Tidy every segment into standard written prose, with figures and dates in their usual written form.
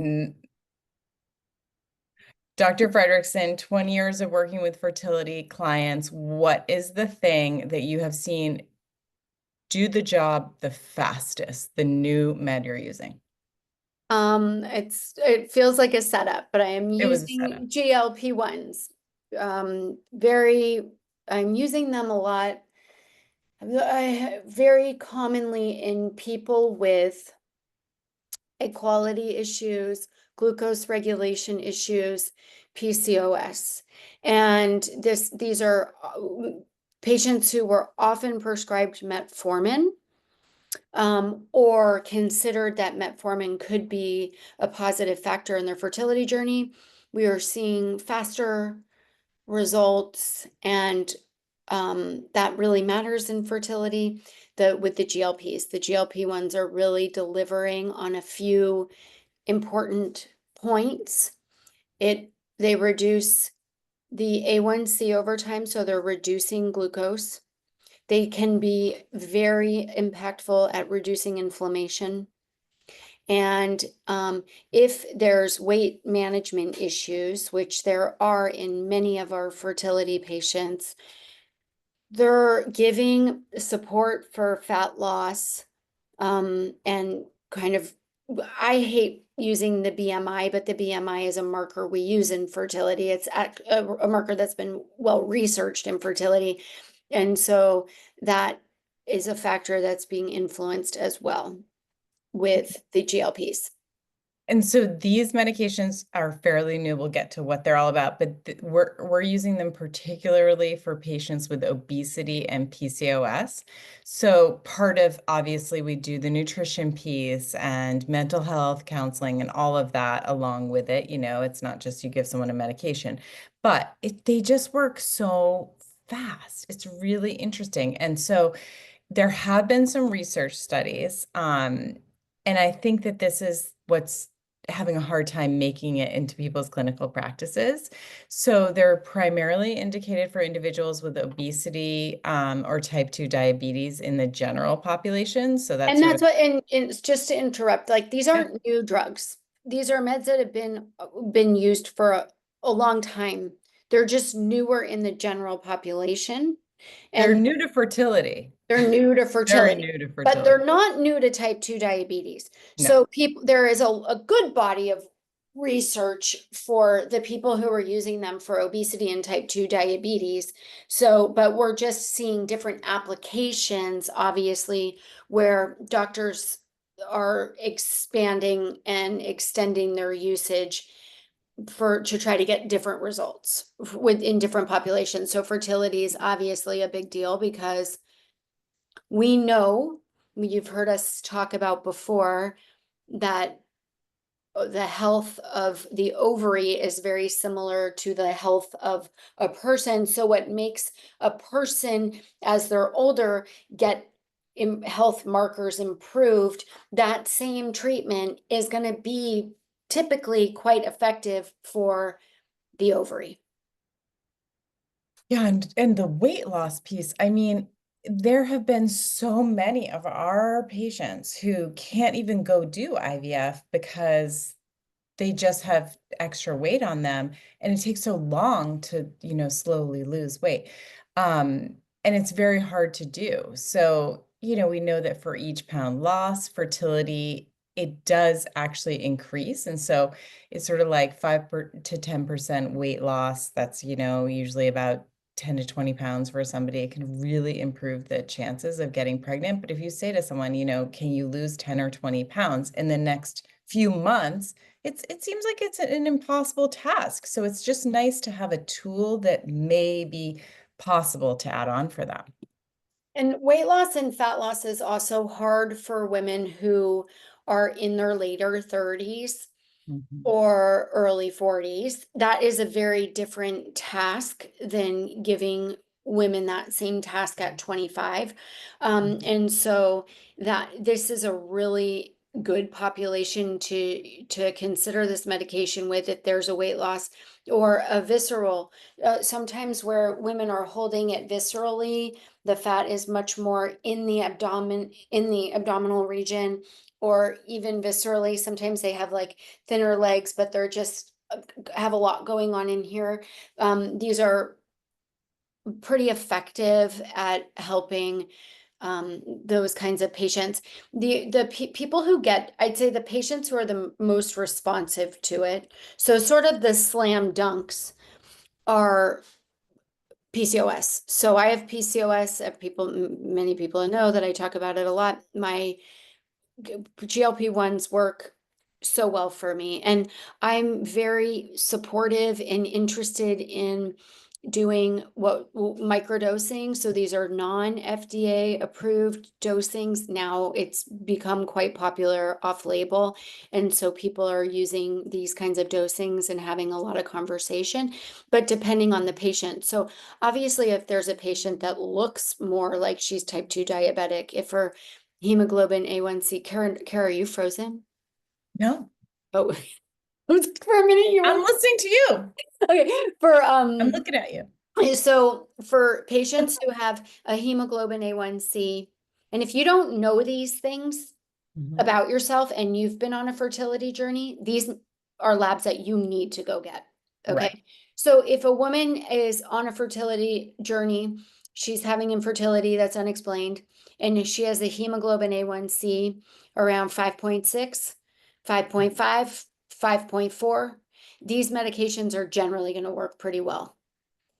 N- Dr. Fredrickson, 20 years of working with fertility clients, what is the thing that you have seen do the job the fastest, the new med you're using? It feels like a setup, but I am It was a setup. using GLP-1s. Very, I'm using them a lot. Very commonly in people with equality issues, glucose regulation issues, PCOS. And these are patients who were often prescribed metformin, or considered that metformin could be a positive factor in their fertility journey. We are seeing faster results, and that really matters in fertility. With the GLPs, the GLP-1s are really delivering on a few important points. They reduce the A1C over time, so they're reducing glucose. They can be very impactful at reducing inflammation. And if there's weight management issues, which there are in many of our fertility patients, they're giving support for fat loss, and kind of, I hate using the BMI, but the BMI is a marker we use in fertility. It's a marker that's been well researched in fertility. And so that is a factor that's being influenced as well with the GLPs. And so these medications are fairly new. We'll get to what they're all about, but we're using them particularly for patients with obesity and PCOS. So part of obviously we do the nutrition piece and mental health counseling and all of that along with it. You know, it's not just you give someone a medication, but they just work so fast. It's really interesting. And so there have been some research studies, and I think that this is what's having a hard time making it into people's clinical practices. So they're primarily indicated for individuals with obesity, or type 2 diabetes in the general population. So that's And sort that's of, what, and just to interrupt, like these yeah, aren't new drugs. These are meds that have been used for a long time. They're just newer in the general population, they're and new to fertility. they're new to Very fertility, new to but they're fertility. not new to type 2 diabetes. No. So there is a good body of research for the people who are using them for obesity and type 2 diabetes. So, but we're just seeing different applications, obviously, where doctors are expanding and extending their usage to try to get different results within different populations. So fertility is obviously a big deal because we know, you've heard us talk about before, that the health of the ovary is very similar to the health of a person. So what makes a person, as they're older, get health markers improved, that same treatment is going to be typically quite effective for the ovary. Yeah, and the weight loss piece, I mean, there have been so many of our patients who can't even go do IVF because they just have extra weight on them, and it takes so long to, slowly lose weight. And it's very hard to do. So, we know that for each pound loss, fertility, it does actually increase. And so it's sort of like 5 to 10% weight loss. That's, usually about 10 to 20 pounds for somebody. It can really improve the chances of getting pregnant. But if you say to someone, can you lose 10 or 20 pounds in the next few months? It seems like it's an impossible task. So it's just nice to have a tool that may be possible to add on for them. And weight loss and fat loss is also hard for women who are in their later 30s Mhm. or early 40s. That is a very different task than giving women that same task at 25. And so that this is a really good population to consider this medication with if there's a weight loss or a visceral. Sometimes where women are holding it viscerally, The fat is much more in the abdomen, in the abdominal region, or even viscerally. Sometimes they have like thinner legs, but they're just have a lot going on in here. These are pretty effective at helping those kinds of patients. The people who get, I'd say the patients who are the most responsive to it, so sort of the slam dunks are PCOS. So I have PCOS. Many people know that I talk about it a lot. My GLP-1s work so well for me, and I'm very supportive and interested in doing what microdosing. So these are non-FDA approved dosings. Now it's become quite popular off label. And so people are using these kinds of dosings and having a lot of conversation, but depending on the patient. So obviously, if there's a patient that looks more like she's type 2 diabetic, if her hemoglobin A1C, Kara, are you frozen? No, Oh, for a minute you I'm were. listening to you. Okay, for I'm looking at you. so for patients who have a hemoglobin A1C, and if you don't know these things Mhm. about yourself and you've been on a fertility journey, these are labs that you need to go get. Right. Okay. So if a woman is on a fertility journey, she's having infertility that's unexplained, and she has a hemoglobin A1C around 5.6, 5.5, 5.4, these medications are generally going to work pretty well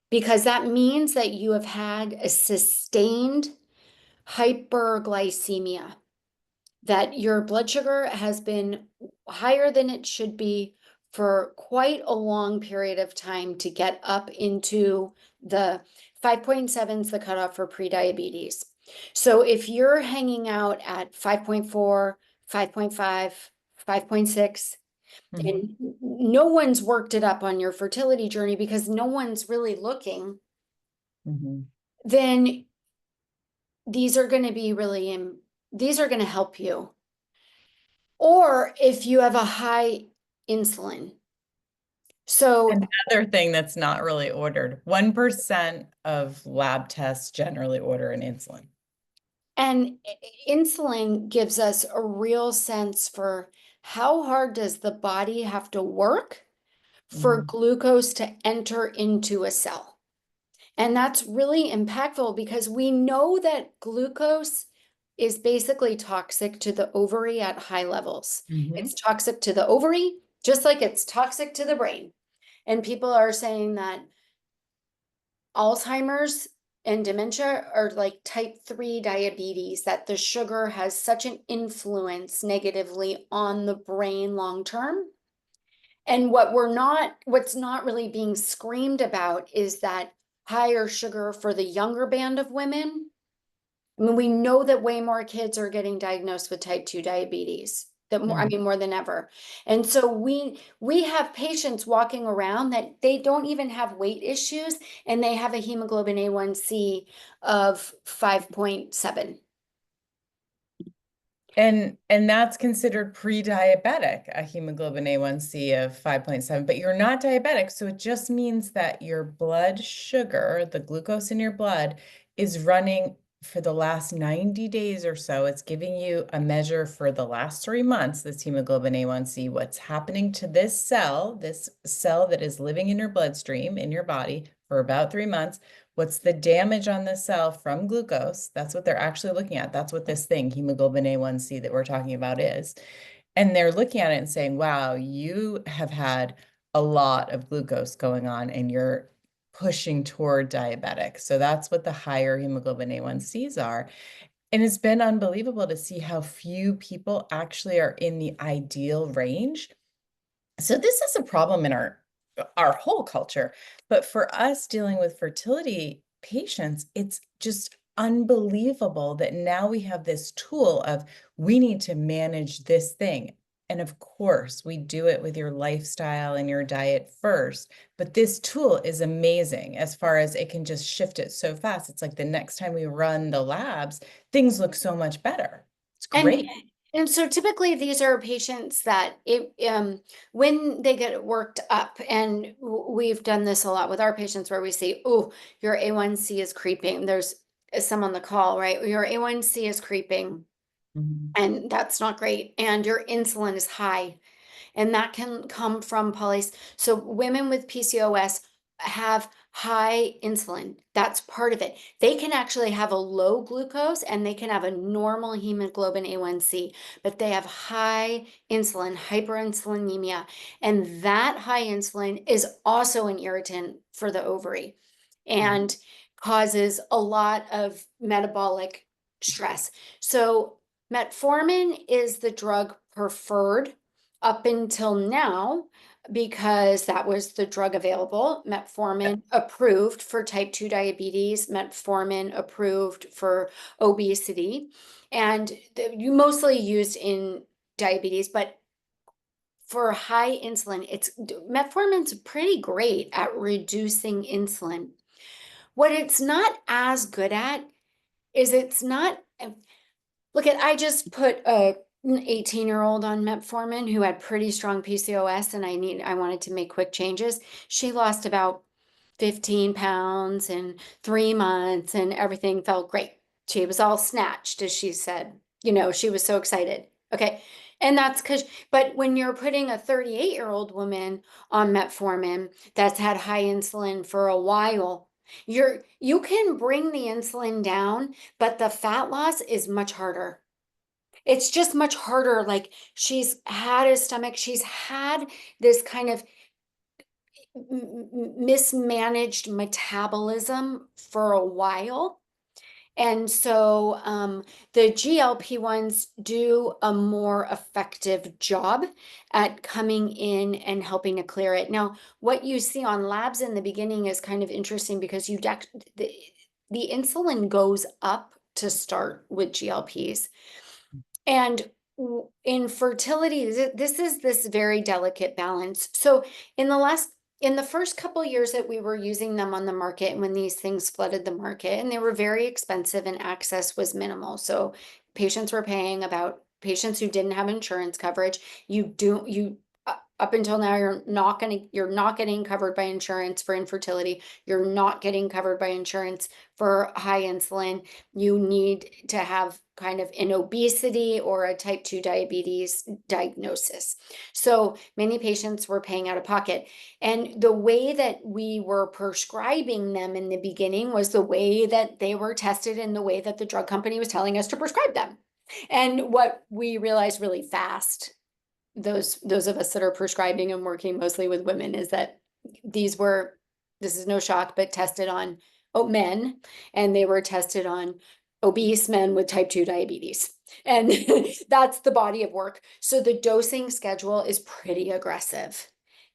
because that means that you have had a sustained hyperglycemia, that your blood sugar has been higher than it should be for quite a long period of time to get up into the 5.7 is the cutoff for prediabetes. So if you're hanging out at 5.4, 5.5, 5.6, Mhm. and no one's worked it up on your fertility journey because no one's really looking, Mhm. then these are going to be these are going to help you. Or if you have a high insulin. So, Another thing that's not really ordered, 1% of lab tests generally order an insulin. and insulin gives us a real sense for how hard does the body have to work for Mhm. glucose to enter into a cell. And that's really impactful because we know that glucose is basically toxic to the ovary at high levels. Mhm. It's toxic to the ovary, just like it's toxic to the brain. And people are saying that Alzheimer's and dementia are like type 3 diabetes, that the sugar has such an influence negatively on the brain long term. And what's not really being screamed about is that higher sugar for the younger band of women. I mean, we know that way more kids are getting diagnosed with type 2 diabetes. That more, I Mhm. mean, more than ever. And so we have patients walking around that they don't even have weight issues and they have a hemoglobin A1C of 5.7. And that's considered pre-diabetic, a hemoglobin A1C of 5.7, but you're not diabetic, so it just means that your blood sugar, the glucose in your blood, is running for the last 90 days or so. It's giving you a measure for the last 3 months, this hemoglobin A1C, what's happening to this cell that is living in your bloodstream, in your body for about 3 months. What's the damage on the cell from glucose? That's what they're actually looking at. That's what this thing, hemoglobin A1C that we're talking about is. And they're looking at it and saying, wow, you have had a lot of glucose going on and you're pushing toward diabetic. So that's what the higher hemoglobin A1Cs are. And it's been unbelievable to see how few people actually are in the ideal range. So this is a problem in our whole culture, but for us dealing with fertility patients, it's just unbelievable that now we have this tool of we need to manage this thing. And of course, we do it with your lifestyle and your diet first, but this tool is amazing as far as it can just shift it so fast. It's like the next time we run the labs, things look so much better. It's And great. and so typically these are patients that when they get worked up, and we've done this a lot with our patients where we say, oh, your A1C is creeping. There's some on the call, right? Your A1C is creeping, Mhm. and that's not great. And your insulin is high, and that can come from so women with PCOS have high insulin. That's part of it. They can actually have a low glucose and they can have a normal hemoglobin A1C, but they have high insulin, hyperinsulinemia. And that high insulin is also an irritant for the ovary and causes a lot of metabolic stress. So metformin is the drug preferred up until now because that was the drug available. Metformin approved for type 2 diabetes, metformin approved for obesity, and you mostly used in diabetes, but for high insulin, metformin's pretty great at reducing insulin. What it's not as good at is it's not look at I just put an 18-year-old on metformin who had pretty strong PCOS and I wanted to make quick changes. She lost about 15 pounds in 3 months and everything felt great. She was all snatched, as she said. She was so excited. Okay. And that's but when you're putting a 38-year-old woman on metformin that's had high insulin for a while, you can bring the insulin down, but the fat loss is much harder. It's just much harder. Like she's had a stomach, she's had this kind of mismanaged metabolism for a while. And so the GLP-1s do a more effective job at coming in and helping to clear it. Now, what you see on labs in the beginning is kind of interesting because the insulin goes up to start with GLPs. And in fertility, this is this very delicate balance. So in the first couple years that we were using them on the market, and when these things flooded the market, and they were very expensive and access was minimal. So patients were paying about patients who didn't have insurance coverage. Up until now, you're not getting covered by insurance for infertility. You're not getting covered by insurance for high insulin. You need to have kind of an obesity or a type 2 diabetes diagnosis. So many patients were paying out of pocket. And the way that we were prescribing them in the beginning was the way that they were tested and the way that the drug company was telling us to prescribe them. And what we realized really fast, those of us that are prescribing and working mostly with women, is that this is no shock, but tested on men, and they were tested on obese men with type 2 diabetes. And that's the body of work. So the dosing schedule is pretty aggressive.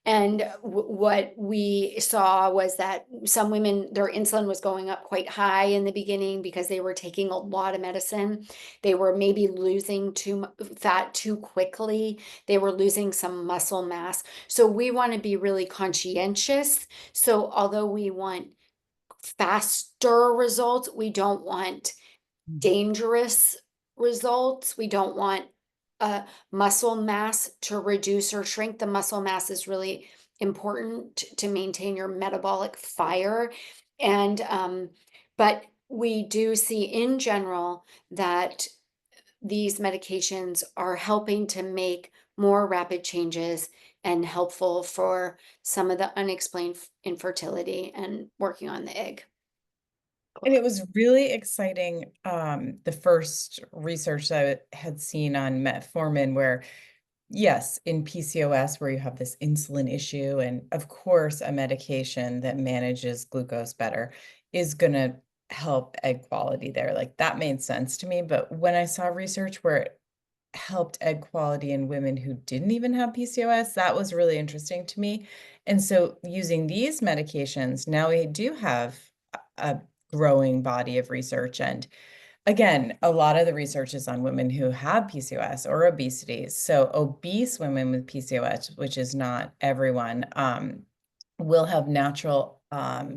And what we saw was that some women, their insulin was going up quite high in the beginning because they were taking a lot of medicine. They were maybe losing fat too quickly. They were losing some muscle mass. So we want to be really conscientious. So although we want faster results, we don't want dangerous results. We don't want muscle mass to reduce or shrink. The muscle mass is really important to maintain your metabolic fire. And but we do see in general that these medications are helping to make more rapid changes and helpful for some of the unexplained infertility and working on the egg. And it was really exciting, the first research that I had seen on metformin, where, yes, in PCOS, where you have this insulin issue, and of course, a medication that manages glucose better is going to help egg quality there. Like that made sense to me. But when I saw research where it helped egg quality in women who didn't even have PCOS, that was really interesting to me. And so using these medications, now we do have a growing body of research. And again, a lot of the research is on women who have PCOS or obesity. So obese women with PCOS, which is not everyone, will have natural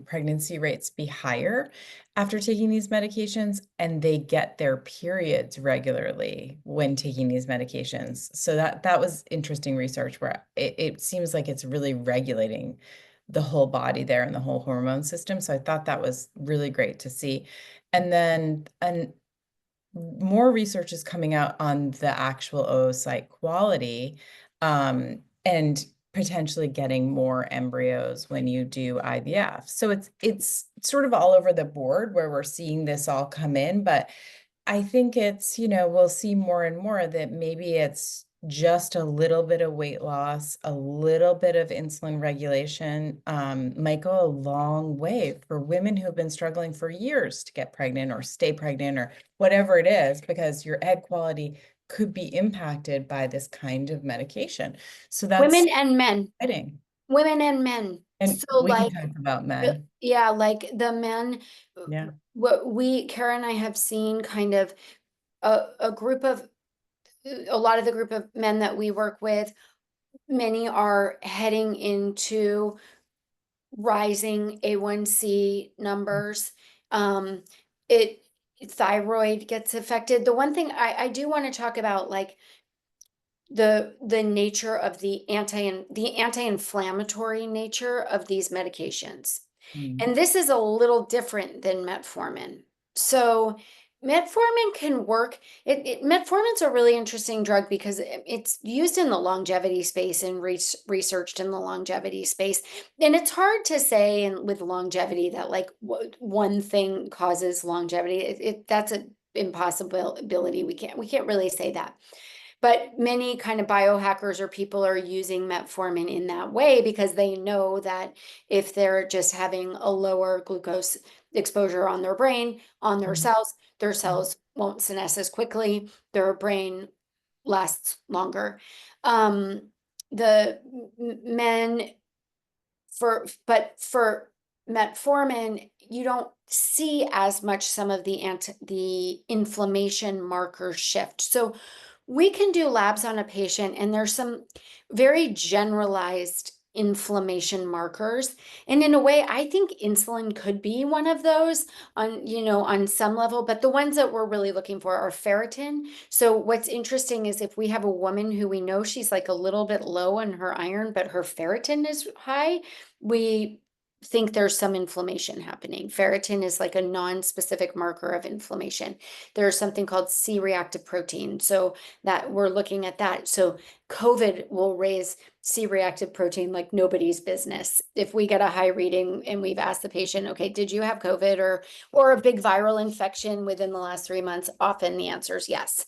pregnancy rates be higher after taking these medications, and they get their periods regularly when taking these medications. So that was interesting research where it seems like it's really regulating the whole body there and the whole hormone system. So I thought that was really great to see. And then more research is coming out on the actual oocyte quality, and potentially getting more embryos when you do IVF. So it's sort of all over the board where we're seeing this all come in, but I think it's, we'll see more and more that maybe it's just a little bit of weight loss, a little bit of insulin regulation, might go a long way for women who've been struggling for years to get pregnant or stay pregnant or whatever it is, because your egg quality could be impacted by this kind of medication. So that's Women and men, exciting. women and men. And So we can like, talk about men. yeah, like the men, Yeah. what Kara and I have seen kind of a group of, a lot of the group of men that we work with, many are heading into rising A1C numbers. Um, it thyroid gets affected. The one thing I do want to talk about, like the nature of the anti-inflammatory nature of these medications. Mm. And this is a little different than metformin. So metformin can work. Metformin's a really interesting drug because it's used in the longevity space and researched in the longevity space. And it's hard to say with longevity that like one thing causes longevity. That's an impossibility. We can't really say that. But many kind of biohackers or people are using metformin in that way because they know that if they're just having a lower glucose exposure on their brain, on Mm. their Mm. cells won't senesce as quickly, their brain lasts longer. Um, the men for metformin, you don't see as much some of the inflammation markers shift. So we can do labs on a patient and there's some very generalized inflammation markers. And in a way, I think insulin could be one of those on some level, but the ones that we're really looking for are ferritin. So what's interesting is if we have a woman who we know she's like a little bit low on her iron, but her ferritin is high, we think there's some inflammation happening. Ferritin is like a non-specific marker of inflammation. There's something called C-reactive protein. So that we're looking at that. So COVID will raise C-reactive protein like nobody's business. If we get a high reading and we've asked the patient, okay, did you have COVID or a big viral infection within the last 3 months? Often the answer is yes.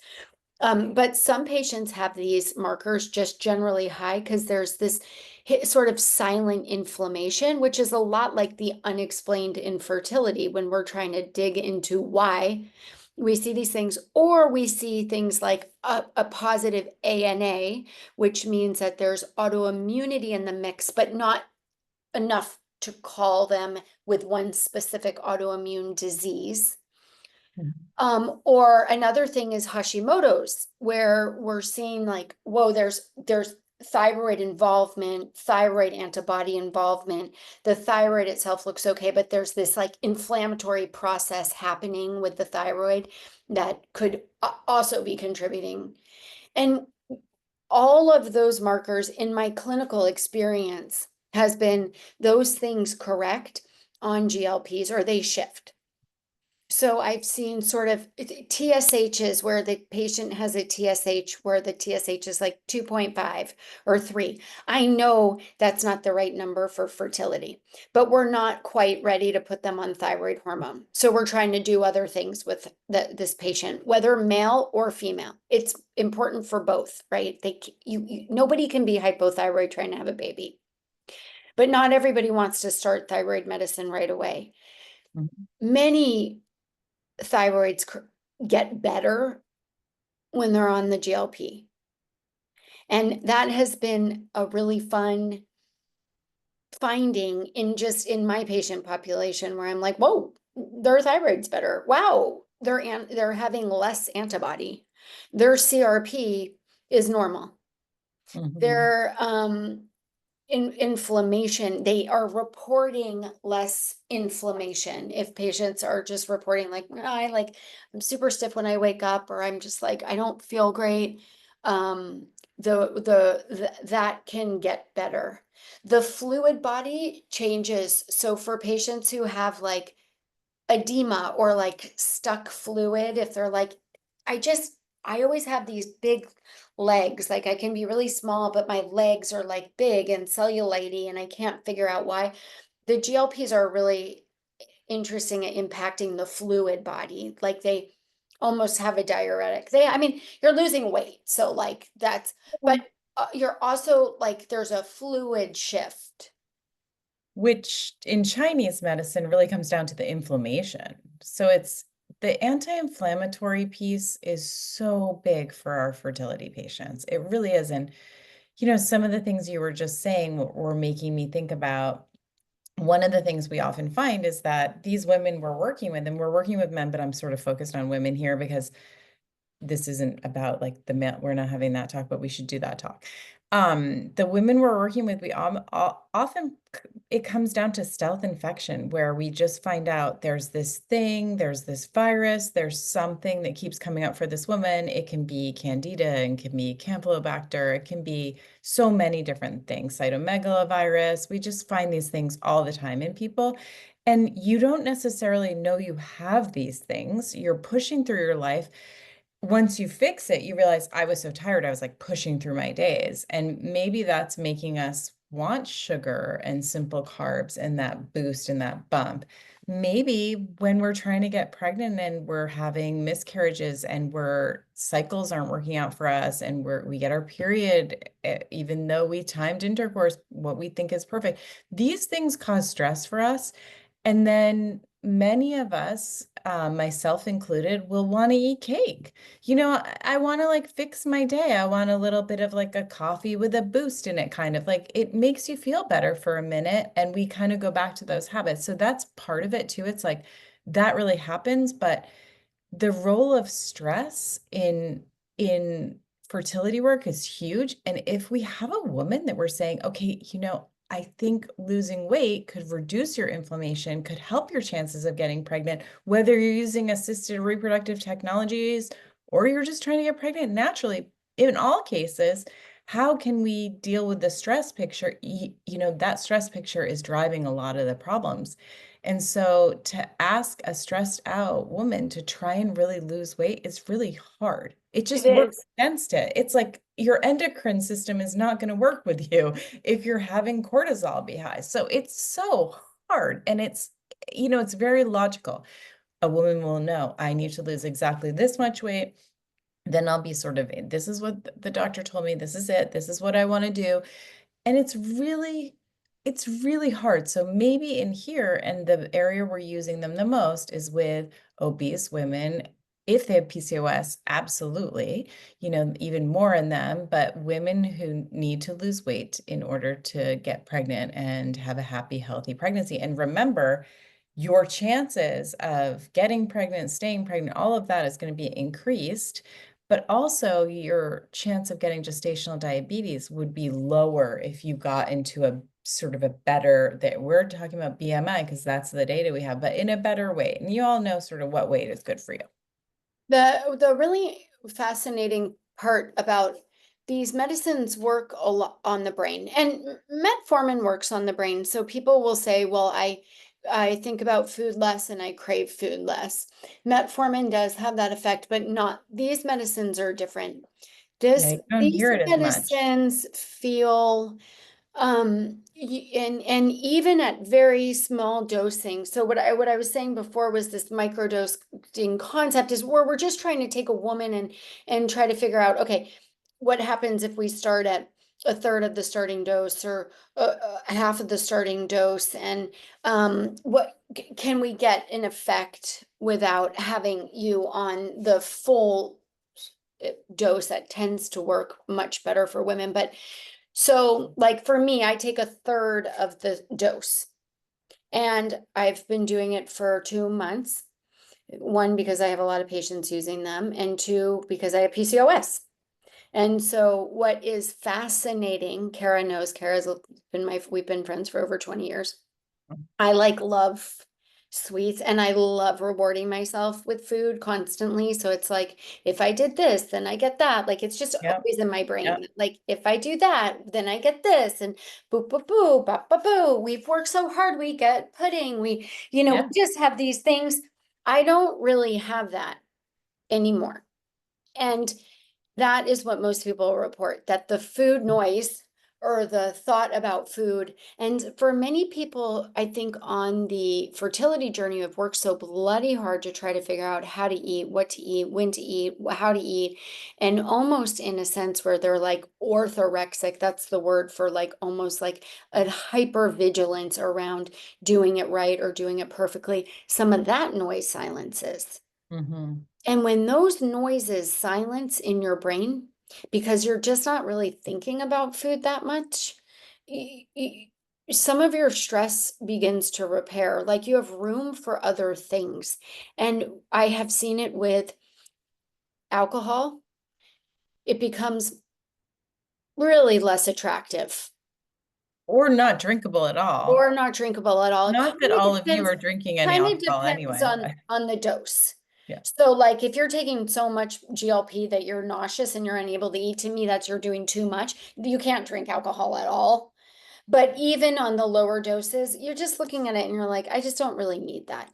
But some patients have these markers just generally high because there's this sort of silent inflammation, which is a lot like the unexplained infertility when we're trying to dig into why we see these things, or we see things like a positive ANA, which means that there's autoimmunity in the mix, but not enough to call them with one specific autoimmune disease. Or another thing is Hashimoto's, where we're seeing like, whoa, there's thyroid involvement, thyroid antibody involvement. The thyroid itself looks okay, but there's this like inflammatory process happening with the thyroid that could also be contributing. And all of those markers in my clinical experience has been those things correct on GLPs or they shift. So I've seen sort of TSHs where the patient has a TSH where the TSH is like 2.5 or 3. I know that's not the right number for fertility, but we're not quite ready to put them on thyroid hormone. So we're trying to do other things with this patient, whether male or female. It's important for both, right? Nobody can be hypothyroid trying to have a baby, but not everybody wants to start thyroid medicine right away. Mhm. Many thyroids get better when they're on the GLP. And that has been a really fun finding in my patient population where I'm like, whoa, their thyroid's better. Wow, they're having less antibody. Their CRP is normal. Mhm. Their inflammation, they are reporting less inflammation. If patients are just reporting like, I'm super stiff when I wake up, or I'm just like, I don't feel great. that can get better. The fluid body changes. So for patients who have like edema or like stuck fluid, if they're like, I just, I always have these big legs. Like I can be really small, but my legs are like big and cellulite and I can't figure out why. The GLPs are really interesting at impacting the fluid body. Like they almost have a diuretic. I mean, you're losing weight. So like that's, but you're also like, there's a fluid shift. Which in Chinese medicine really comes down to the inflammation. So it's the anti-inflammatory piece is so big for our fertility patients. It really is. And, some of the things you were just saying were making me think about one of the things we often find is that these women we're working with, and we're working with men, but I'm sort of focused on women here because this isn't about like the male, we're not having that talk, but we should do that talk. The women we're working with, we often it comes down to stealth infection where we just find out there's this thing, there's this virus, there's something that keeps coming up for this woman. It can be candida, and can be campylobacter, it can be so many different things, cytomegalovirus. We just find these things all the time in people. And you don't necessarily know you have these things. You're pushing through your life. Once you fix it, you realize I was so tired. I was like pushing through my days. And maybe that's making us want sugar and simple carbs and that boost and that bump. Maybe when we're trying to get pregnant and we're having miscarriages and we're cycles aren't working out for us and we get our period, even though we timed intercourse, what we think is perfect. These things cause stress for us. And then many of us, myself included, will want to eat cake. I want to like fix my day. I want a little bit of like a coffee with a boost in it, kind of like it makes you feel better for a minute. And we kind of go back to those habits. So that's part of it too. It's like that really happens, but the role of stress in fertility work is huge. And if we have a woman that we're saying, okay, I think losing weight could reduce your inflammation, could help your chances of getting pregnant, whether you're using assisted reproductive technologies or you're just trying to get pregnant naturally. In all cases, how can we deal with the stress picture? That stress picture is driving a lot of the problems. And so to ask a stressed out woman to try and really lose weight is really hard. It It just works is. against it. It's like your endocrine system is not going to work with you if you're having cortisol be high. So it's so hard. And it's very logical. A woman will know, I need to lose exactly this much weight. Then I'll be sort of, this is what the doctor told me. This is it. This is what I want to do. And it's really hard. So maybe in here, and the area we're using them the most is with obese women. If they have PCOS, absolutely, even more in them, but women who need to lose weight in order to get pregnant and have a happy, healthy pregnancy. And remember, your chances of getting pregnant, staying pregnant, all of that is going to be increased, but also your chance of getting gestational diabetes would be lower if you got into a sort of a better, that we're talking about BMI because that's the data we have, but in a better weight. And you all know sort of what weight is good for you. The really fascinating part about these medicines work a lot on the brain, and metformin works on the brain. So people will say, well, I think about food less and I crave food less. Metformin does have that effect, but not these medicines are different. Yeah, This you don't these hear it as much. medicines feel and even at very small dosing. So what I was saying before was this microdosing concept is where we're just trying to take a woman and try to figure out, okay, what happens if we start at a third of the starting dose or half of the starting dose, and what can we get an effect without having you on the full dose that tends to work much better for women. But so, like for me, I take a third of the dose, and I've been doing it for 2 months. One, because I have a lot of patients using them, and two, because I have PCOS. And so, what is fascinating, Kara knows, we've been friends for over 20 years. I like love sweets, and I love rewarding myself with food constantly. So it's like, if I did this, then I get that. Like it's just Yep. always in my Yep. brain. Like if I do that, then I get this, and boo boo boo, ba ba boo. We've worked so hard, we get pudding. We Yeah. just have these things. I don't really have that anymore. And that is what most people report, that the food noise or the thought about food. And for many people, I think on the fertility journey, have worked so bloody hard to try to figure out how to eat, what to eat, when to eat, how to eat, and almost in a sense where they're like orthorexic. That's the word for like almost like a hyper vigilance around doing it right or doing it perfectly. Some of that noise silences. Hmm. And when those noises silence in your brain, because you're just not really thinking about food that much, y- y- some of your stress begins to repair. Like you have room for other things. And I have seen it with alcohol, it becomes really less attractive Or not drinkable at all. or not drinkable at all. It Not that all of you are drinking any kind of alcohol depends anyway, but on the dose. yeah. So like if you're taking so much GLP that you're nauseous and you're unable to eat, to me that's you're doing too much. You can't drink alcohol at all. But even on the lower doses, you're just looking at it and you're like, I just don't really need that.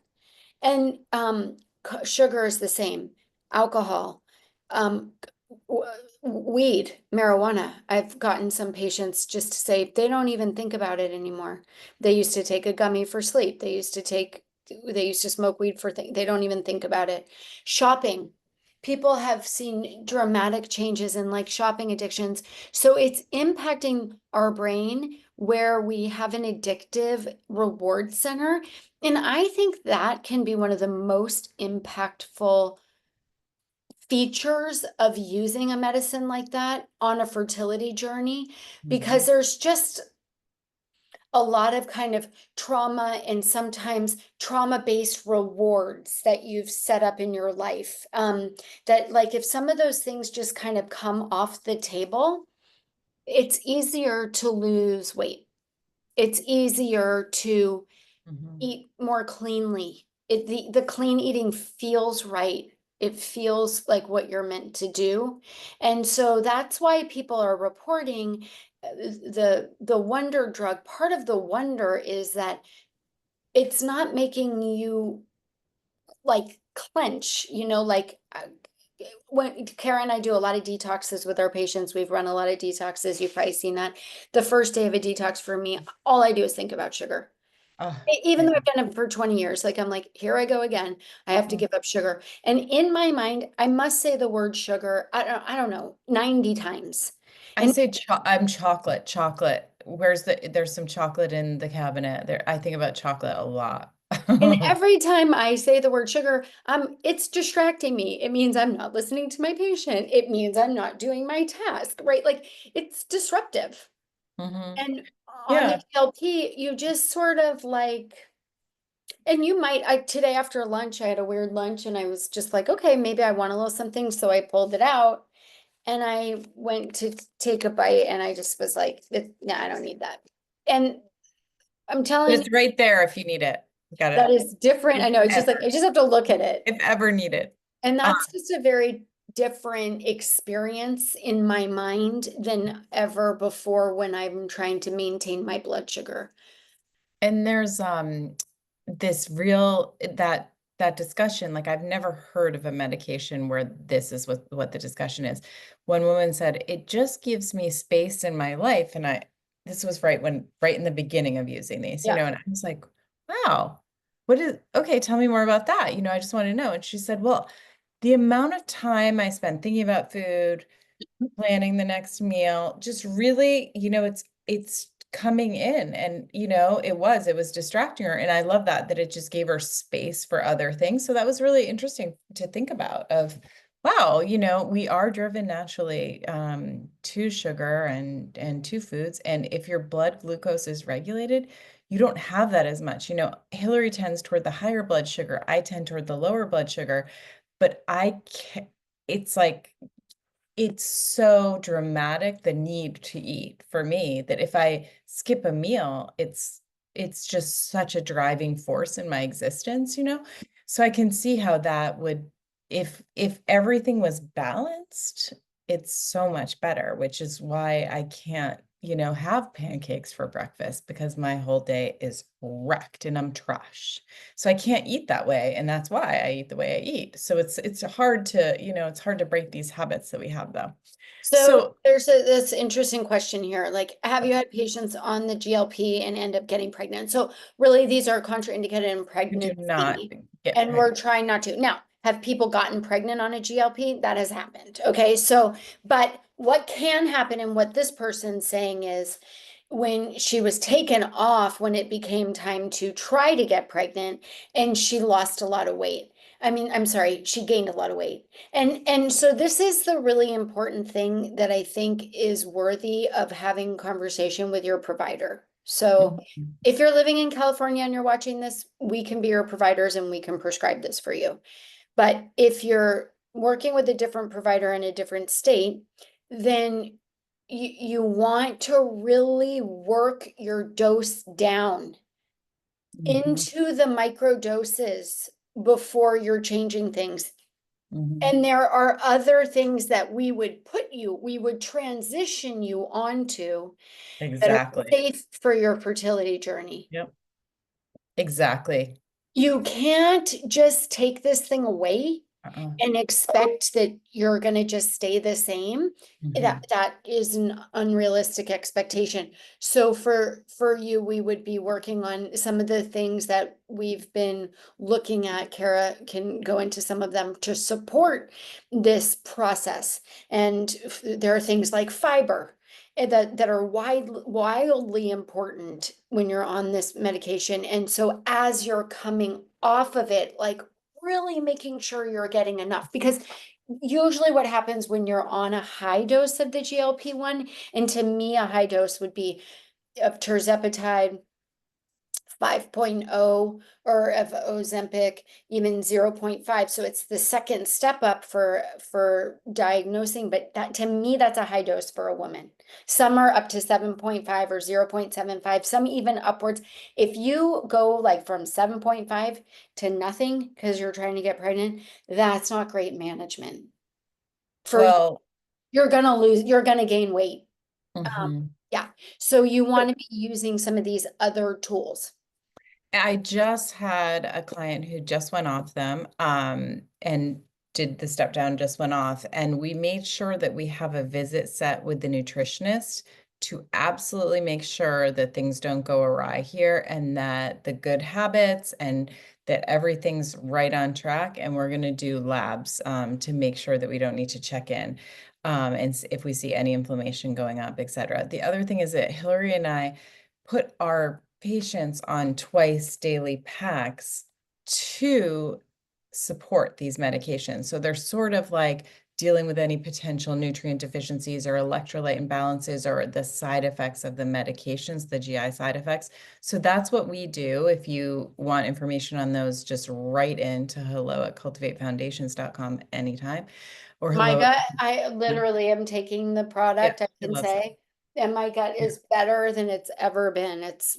And sugar is the same, alcohol, um, weed, marijuana. I've gotten some patients just to say they don't even think about it anymore. They used to take a gummy for sleep. They used to smoke weed for things. They don't even think about it. Shopping. People have seen dramatic changes in like shopping addictions. So it's impacting our brain where we have an addictive reward center, and I think that can be one of the most impactful features of using a medicine like that on a fertility journey, because Mhm. there's just a lot of kind of trauma and sometimes trauma-based rewards that you've set up in your life. That like if some of those things just kind of come off the table, it's easier to lose weight. It's easier to Mhm. eat more cleanly. The clean eating feels right. It feels like what you're meant to do. And so that's why people are reporting the wonder drug. Part of the wonder is that it's not making you like clench, like when Kara and I do a lot of detoxes with our patients, we've run a lot of detoxes. You've probably seen that. The first day of a detox for me, all I do is think about sugar. Oh, Even yeah. though I've done it for 20 years, like I'm like, here I go again. I have to give up sugar. And in my mind, I must say the word sugar, I don't know, 90 times. I And say I'm chocolate, chocolate. There's some chocolate in the cabinet. There, I think about chocolate a lot. and every time I say the word sugar, it's distracting me. It means I'm not listening to my patient. It means I'm not doing my task, right? Like it's disruptive. Hmm. And on the Yeah. GLP, you just sort of like, and you might, today after lunch, I had a weird lunch and I was just like, okay, maybe I want a little something. So I pulled it out and I went to take a bite and I just was like, nah, I don't need that. And I'm But telling you, it's right there if you need it. Got that it. is different. I If know it's just like, I ever, just have to look at it. if ever needed. And that's just a very different experience in my mind than ever before when I'm trying to maintain my blood sugar. And there's this real that discussion, like I've never heard of a medication where this is what the discussion is. One woman said, it just gives me space in my life. And this was right in the beginning of using these, Yeah. and I was like, wow, okay, tell me more about that. I just want to know. And she said, well, the amount of time I spend thinking about food, planning the next meal, just really, it's coming in, and it was distracting her, and I love that it just gave her space for other things. So that was really interesting to think about of, wow, we are driven naturally to sugar and to foods, and if your blood glucose is regulated, you don't have that as much. Hillary tends toward the higher blood sugar, I tend toward the lower blood sugar, but I can't, it's like it's so dramatic, the need to eat for me, that if I skip a meal, it's just such a driving force in my existence, you know? So I can see how that would, if everything was balanced, it's so much better, which is why I can't, have pancakes for breakfast because my whole day is wrecked and I'm trash. So I can't eat that way, and that's why I eat the way I eat. So it's hard to, it's hard to break these habits that we have though. So So there's this interesting question here. Like, have you had patients on the GLP and end up getting pregnant? So really, these are contraindicated in you do not pregnancy, get and we're pregnant. trying not to. Now, have people gotten pregnant on a GLP? That has happened. Okay, so but what can happen and what this person's saying is when she was taken off when it became time to try to get pregnant and she lost a lot of weight. I mean, I'm sorry, she gained a lot of weight. And so this is the really important thing that I think is worthy of having conversation with your provider. So Mhm. if you're living in California and you're watching this, we can be your providers and we can prescribe this for you. But if you're working with a different provider in a different state, then you want to really work your dose down Mhm. into the micro doses before you're changing things. Mhm. And there are other things that we would transition you onto that are Exactly. safe for your fertility journey. Yep. Exactly. You can't just take this thing away Uh-uh. and expect that you're going to just stay the same. Mhm. That is an unrealistic expectation. So for you, we would be working on some of the things that we've been looking at. Kara can go into some of them to support this process. And there are things like fiber that are wildly important when you're on this medication. And so as you're coming off of it, like really making sure you're getting enough, because usually what happens when you're on a high dose of the GLP-1, and to me a high dose would be of tirzepatide 5.0 or of Ozempic even 0.5. So it's the second step up for diagnosing, but that to me that's a high dose for a woman. Some are up to 7.5 or 0.75, some even upwards. If you go like from 7.5 to nothing because you're trying to get pregnant, that's not great management. For you, Well, you're gonna gain weight. mhm. Yeah. So you want to be using some of these other tools. I just had a client who just went off them, and did the step down, just went off. And we made sure that we have a visit set with the nutritionist to absolutely make sure that things don't go awry here and that the good habits and that everything's right on track. And we're going to do labs, to make sure that we don't need to check in, if we see any inflammation going up, et cetera. The other thing is that Hillary and I put our patients on twice daily packs to support these medications. So they're sort of like dealing with any potential nutrient deficiencies or electrolyte imbalances or the side effects of the medications, the GI side effects. So that's what we do. If you want information on those, just write in to hello@cultivatefoundations.com anytime, or My hello. gut, I literally am taking the Yeah, product, I he can loves it. say, and my gut Yeah. is better than it's ever been. It's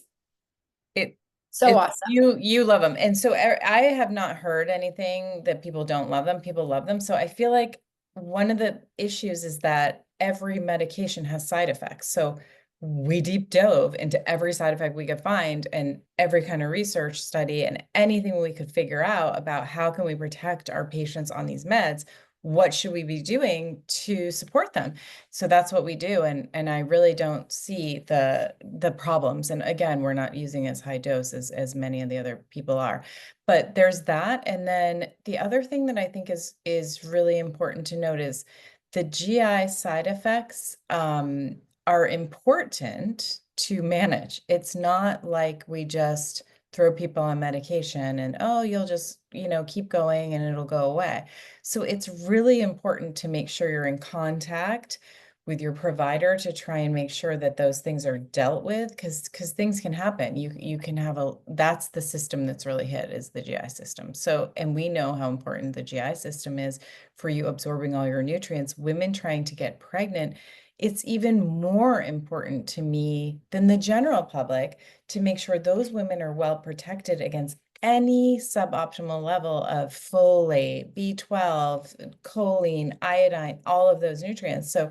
It so awesome. you love them. And so I have not heard anything that people don't love them. People love them. So I feel like one of the issues is that every medication has side effects. So we deep dove into every side effect we could find and every kind of research study and anything we could figure out about how can we protect our patients on these meds? What should we be doing to support them? So that's what we do, and I really don't see the problems. And again, we're not using as high dose as many of the other people are. But there's that. And then the other thing that I think is really important to note is the GI side effects, are important to manage. It's not like we just throw people on medication and, oh, you'll just, keep going and it'll go away. So it's really important to make sure you're in contact with your provider to try and make sure that those things are dealt with, because things can happen. You can have that's the system that's really hit, is the GI system. So, and we know how important the GI system is for you absorbing all your nutrients. Women trying to get pregnant, it's even more important to me than the general public to make sure those women are well protected against any suboptimal level of folate, B12, choline, iodine, all of those nutrients. So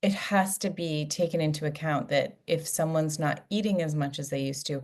it has to be taken into account that if someone's not eating as much as they used to,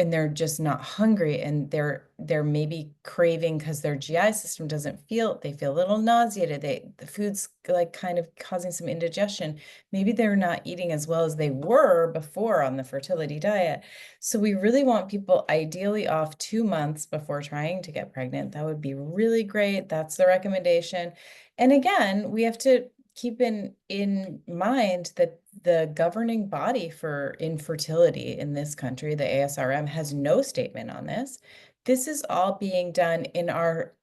and they're just not hungry, and they're maybe craving because their GI system doesn't feel, they feel a little nauseated, the food's like kind of causing some indigestion, maybe they're not eating as well as they were before on the fertility diet. So we really want people ideally off 2 months before trying to get pregnant. That would be really great. That's the recommendation. And again, we have to keep in mind that the governing body for infertility in this country, the ASRM, has no statement on this. This is all being done in our,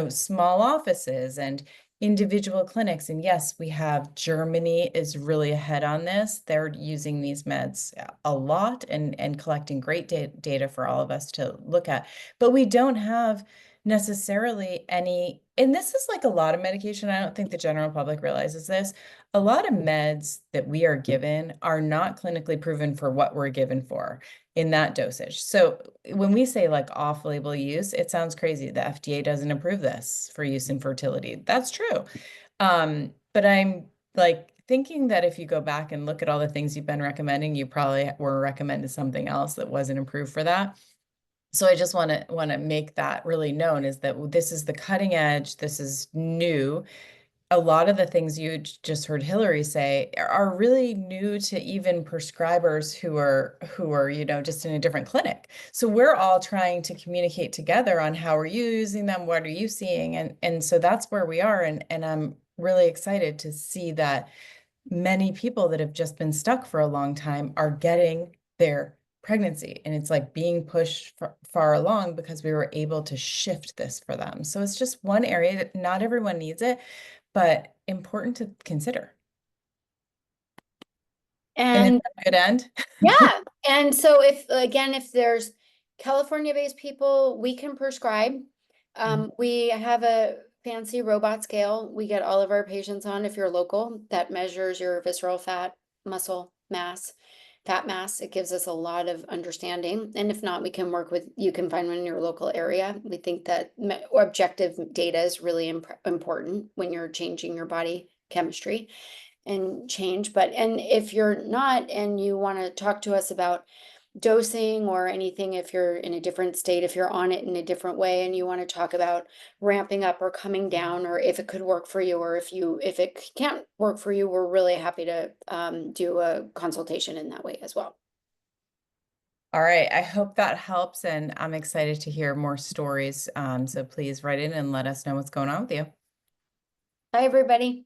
small offices and individual clinics. And yes, we have Germany is really ahead on this. They're using these meds a lot and collecting great data for all of us to look at. But we don't have necessarily any, and this is like a lot of medication. I don't think the general public realizes this. A lot of meds that we are given are not clinically proven for what we're given for in that dosage. So when we say like off-label use, it sounds crazy. The FDA doesn't approve this for use in fertility. That's true. But I'm like thinking that if you go back and look at all the things you've been recommending, you probably were recommended something else that wasn't approved for that. So I just want to make that really known, is that this is the cutting edge. This is new. A lot of the things you just heard Hillary say are really new to even prescribers who are, just in a different clinic. So we're all trying to communicate together on how are you using them, what are you seeing, and so that's where we are, and I'm really excited to see that many people that have just been stuck for a long time are getting their pregnancy, and it's like being pushed far along because we were able to shift this for them. So it's just one area that not everyone needs it, but important to consider. And is And that a good end? yeah, and so if, again, if there's California-based people, we can prescribe. We have a fancy robot scale we get all of our patients on if you're local, that measures your visceral fat, muscle mass, fat mass. It gives us a lot of understanding. And if not, we can work with, you can find one in your local area. We think that objective data is really important when you're changing your body chemistry and change. But, and if you're not and you want to talk to us about dosing or anything, if you're in a different state, if you're on it in a different way and you want to talk about ramping up or coming down, or if it could work for you, or if it can't work for you, we're really happy to do a consultation in that way as well. All right, I hope that helps, and I'm excited to hear more stories. So please write in and let us know what's going on with you. Bye, everybody.